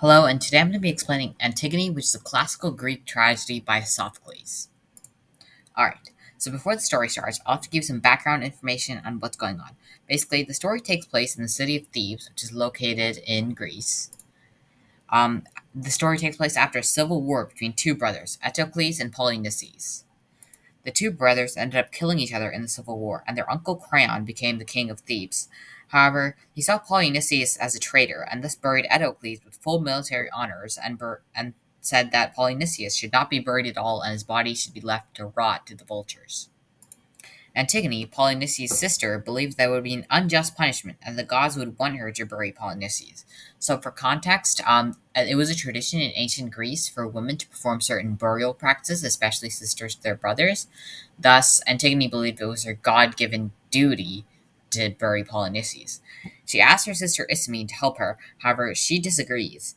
Hello, and today I'm going to be explaining Antigone, which is a classical Greek tragedy by Sophocles. Alright, so before the story starts, I'll have to give you some background information on what's going on. Basically, the story takes place in the city of Thebes, which is located in Greece. Um, the story takes place after a civil war between two brothers, Eteocles and Polynices. The two brothers ended up killing each other in the civil war, and their uncle Creon became the king of Thebes. However, he saw Polynices as a traitor, and thus buried Eteocles with full military honors, and said that Polynices should not be buried at all, and his body should be left to rot to the vultures. Antigone, Polynices' sister, believed that it would be an unjust punishment, and the gods would want her to bury Polynices. So, for context, it was a tradition in ancient Greece for women to perform certain burial practices, especially sisters to their brothers. Thus, Antigone believed it was her God-given duty to bury Polynices. She asked her sister Ismene to help her. However, she disagrees.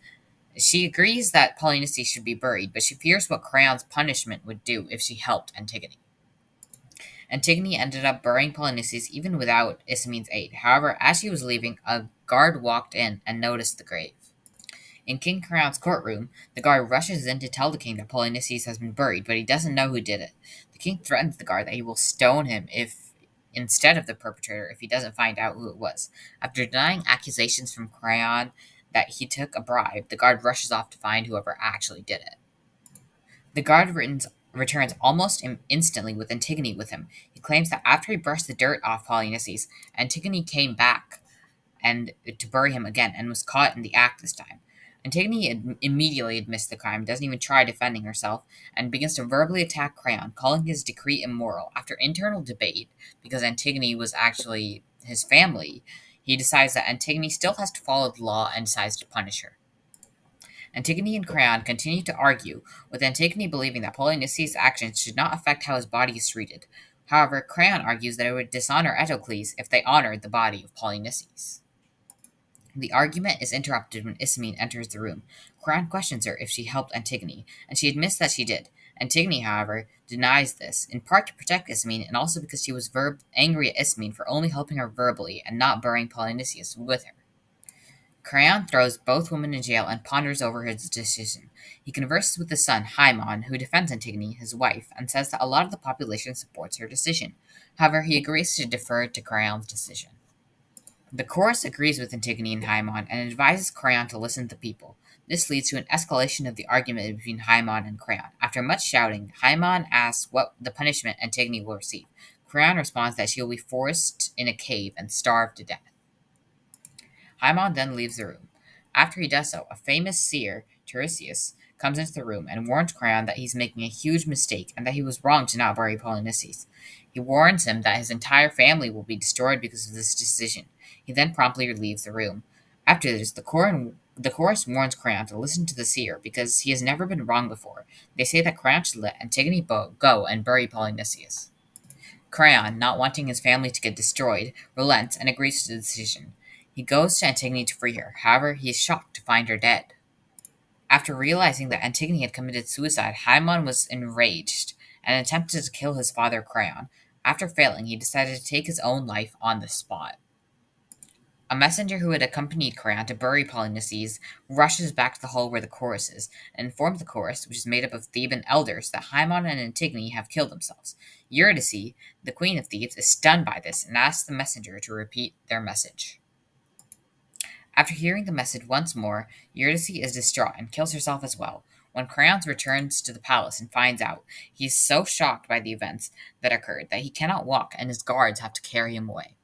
She agrees that Polynices should be buried, but she fears what Creon's punishment would do if she helped Antigone. Antigone ended up burying Polynices even without Ismene's aid. However, as she was leaving, a guard walked in and noticed the grave. In King Creon's courtroom, the guard rushes in to tell the king that Polynices has been buried, but he doesn't know who did it. The king threatens the guard that he will stone him if instead of the perpetrator if he doesn't find out who it was. After denying accusations from Creon that he took a bribe, the guard rushes off to find whoever actually did it. The guard returns almost instantly with Antigone with him. He claims that after he brushed the dirt off Polynices, Antigone came back and to bury him again and was caught in the act this time. Antigone immediately admits the crime, doesn't even try defending herself, and begins to verbally attack Creon, calling his decree immoral. After internal debate, because Antigone was actually his family, he decides that Antigone still has to follow the law and decides to punish her. Antigone and Creon continue to argue, with Antigone believing that Polynices' actions should not affect how his body is treated. However, Creon argues that it would dishonor Eteocles if they honored the body of Polynices. The argument is interrupted when Ismene enters the room. Creon questions her if she helped Antigone, and she admits that she did. Antigone, however, denies this, in part to protect Ismene and also because she was angry at Ismene for only helping her verbally and not burying Polynices with her. Creon throws both women in jail and ponders over his decision. He converses with his son, Haemon, who defends Antigone, his wife, and says that a lot of the population supports her decision. However, he agrees to defer to Creon's decision. The chorus agrees with Antigone and Haemon and advises Creon to listen to the people. This leads to an escalation of the argument between Haemon and Creon. After much shouting, Haemon asks what the punishment Antigone will receive. Creon responds that she will be forced in a cave and starve to death. Haemon then leaves the room. After he does so, a famous seer, Tiresias, comes into the room and warns Creon that he's making a huge mistake and that he was wrong to not bury Polynices. He warns him that his entire family will be destroyed because of this decision. He then promptly leaves the room. After this, the chorus warns Creon to listen to the seer because he has never been wrong before. They say that Creon should let Antigone go and bury Polynices. Creon, not wanting his family to get destroyed, relents and agrees to the decision. He goes to Antigone to free her. However, he is shocked to find her dead. After realizing that Antigone had committed suicide, Haemon was enraged and attempted to kill his father Creon. After failing, he decided to take his own life on the spot. A messenger who had accompanied Creon to bury Polynices rushes back to the hall where the chorus is and informs the chorus, which is made up of Theban elders, that Haemon and Antigone have killed themselves. Eurydice, the queen of Thebes, is stunned by this and asks the messenger to repeat their message. After hearing the message once more, Eurydice is distraught and kills herself as well. When Creon returns to the palace and finds out, he is so shocked by the events that occurred that he cannot walk and his guards have to carry him away.